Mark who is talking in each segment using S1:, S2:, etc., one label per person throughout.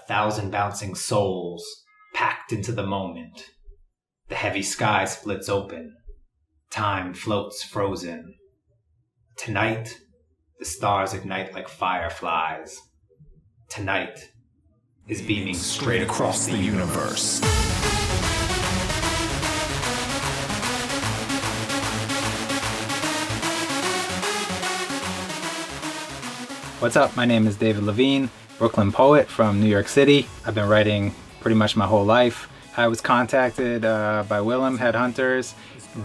S1: 1,000 bouncing souls packed into the moment. The heavy sky splits open. Time floats frozen. Tonight, the stars ignite like fireflies. Tonight is beaming straight across the universe. What's up? My name is David Levine, Brooklyn poet from New York City. I've been writing pretty much my whole life. I was contacted by Willem, Headhunterz,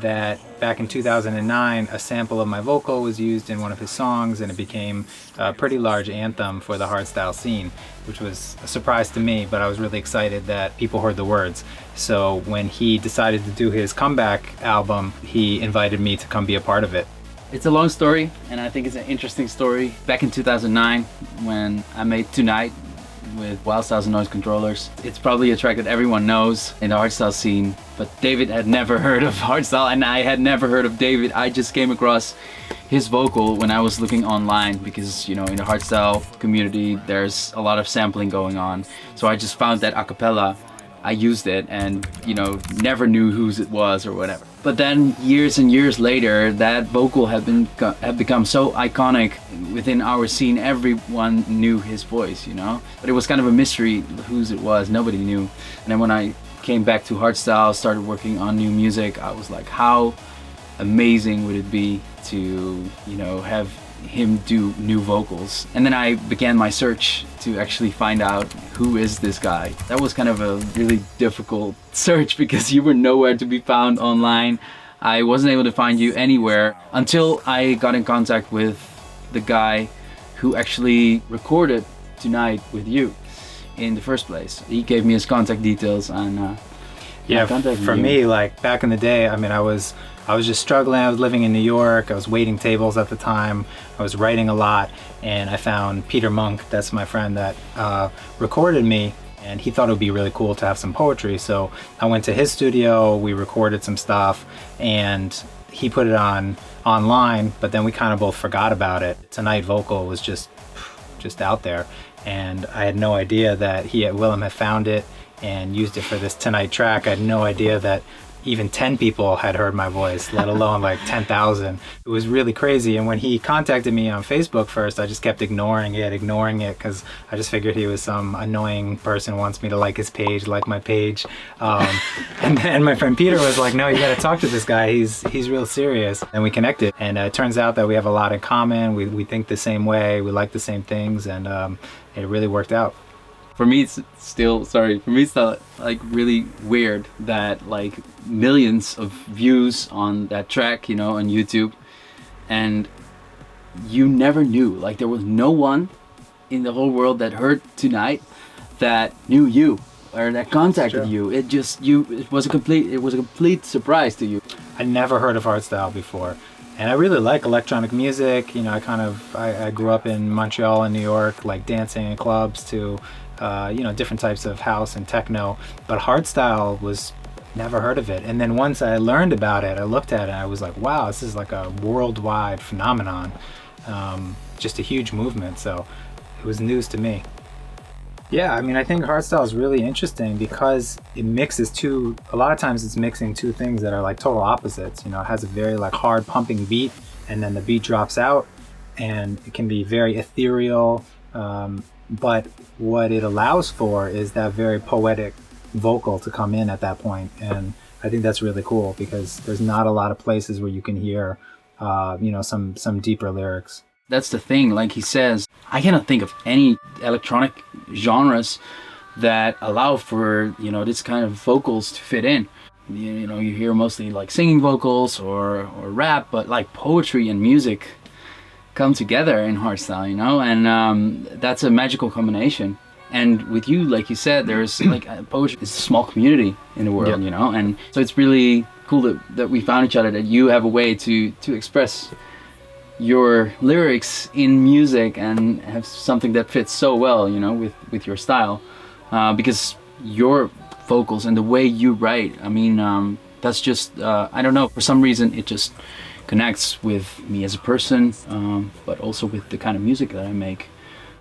S1: that back in 2009, a sample of my vocal was used in one of his songs, and it became a pretty large anthem for the hardstyle scene, which was a surprise to me, but I was really excited that people heard the words. So when he decided to do his comeback album, he invited me to come be a part of it.
S2: It's a long story, and I think it's an interesting story. Back in 2009, when I made Tonight with Wild Styles and Noise Controllers, it's probably a track that everyone knows in the hardstyle scene, but David had never heard of hardstyle, and I had never heard of David. I just came across his vocal when I was looking online, because, you know, in the hardstyle community, there's a lot of sampling going on. So I just found that a cappella. I used it and, you know, never knew whose it was or whatever. But then years and years later, that vocal had become so iconic within our scene. Everyone knew his voice, you know? But it was kind of a mystery whose it was. Nobody knew. And then when I came back to hardstyle, started working on new music, I was like, how amazing would it be to, you know, have him do new vocals. And then I began my search to actually find out who is this guy. That was kind of a really difficult search because you were nowhere to be found online. I wasn't able to find you anywhere until I got in contact with the guy who actually recorded Tonight with you in the first place. He gave me his contact details and
S1: for me, like back in the day, I mean, I was just struggling. I was living in New York. I was waiting tables at the time. I was writing a lot, and I found Peter Monk, that's my friend that recorded me, and he thought it would be really cool to have some poetry. So I went to his studio, we recorded some stuff, and he put it online, but then we kind of both forgot about it. Tonight vocal was just out there, and I had no idea that Willem had found it and used it for this Tonight track. I had no idea that even 10 people had heard my voice, let alone like 10,000. It was really crazy. And when he contacted me on Facebook first, I just kept ignoring it because I just figured he was some annoying person who wants me to like his page, like my page. And then my friend Peter was like, no, you got to talk to this guy. He's real serious. And we connected. And it turns out that we have a lot in common. We think the same way. We like the same things. And it really worked out.
S2: For me, it's still like really weird that like millions of views on that track, you know, on YouTube, and you never knew. Like there was no one in the whole world that heard Tonight that knew you or that contacted you. It was a complete surprise to you.
S1: I never heard of hardstyle before. And I really like electronic music. You know, I grew up in Montreal and New York, like dancing in clubs to, you know, different types of house and techno. But hardstyle was never heard of it. And then once I learned about it, I looked at it and I was like, wow, this is like a worldwide phenomenon. Just a huge movement. So it was news to me. Yeah, I mean, I think hardstyle is really interesting because it mixes a lot of times it's mixing two things that are like total opposites. You know, it has a very like hard pumping beat, and then the beat drops out, and it can be very ethereal. But what it allows for is that very poetic vocal to come in at that point. And I think that's really cool because there's not a lot of places where you can hear, you know, some deeper lyrics.
S2: That's the thing, like he says, I cannot think of any electronic genres that allow for, you know, this kind of vocals to fit in. You know, you hear mostly like singing vocals or rap, but like poetry and music come together in hardstyle, you know, and that's a magical combination. And with you, like you said, there's like poetry is a small community in the world, you know, and so it's really cool that we found each other, that you have a way to express your lyrics in music and have something that fits so well, you know, with your style, because your vocals and the way you write, I mean, that's just I don't know, for some reason it just connects with me as a person, but also with the kind of music that I make.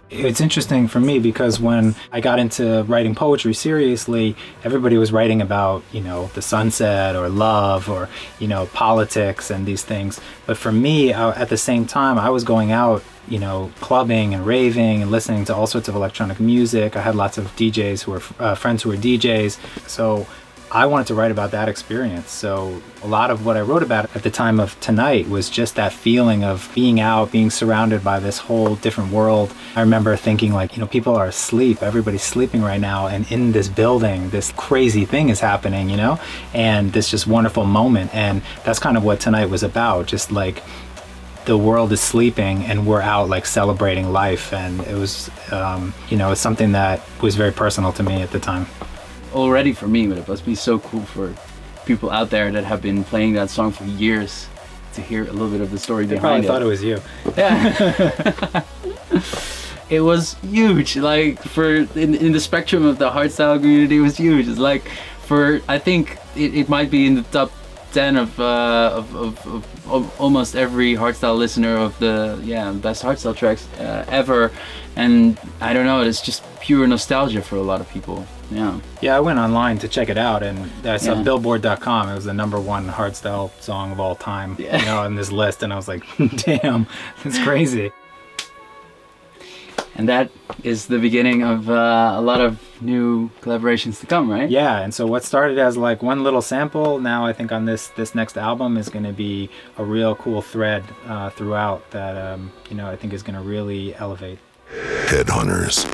S1: It's interesting for me because when I got into writing poetry seriously, everybody was writing about, the sunset or love or, politics and these things. But for me, at the same time, I was going out, clubbing and raving and listening to all sorts of electronic music. I had lots of DJs who were friends who were DJs. So I wanted to write about that experience. So a lot of what I wrote about at the time of Tonight was just that feeling of being out, being surrounded by this whole different world. I remember thinking like, people are asleep, everybody's sleeping right now, and in this building, this crazy thing is happening, and this just wonderful moment. And that's kind of what Tonight was about, just like the world is sleeping and we're out like celebrating life. And it was, it's something that was very personal to me at the time.
S2: Already for me, but it must be so cool for people out there that have been playing that song for years to hear a little bit of the story behind it.
S1: They probably thought it was you.
S2: Yeah. It was huge. Like in the spectrum of the hardstyle community, it was huge. It's like I think it might be in the top 10 of almost every hardstyle listener of the best hardstyle tracks ever. And I don't know, it's just pure nostalgia for a lot of people.
S1: Yeah, I went online to check it out, and I saw Billboard.com. It was the #1 hardstyle song of all time, on this list, and I was like, damn, that's crazy.
S2: And that is the beginning of a lot of new collaborations to come, right?
S1: Yeah, and so what started as like one little sample, now I think on this next album is going to be a real cool thread throughout that, I think is going to really elevate.
S3: Headhunters.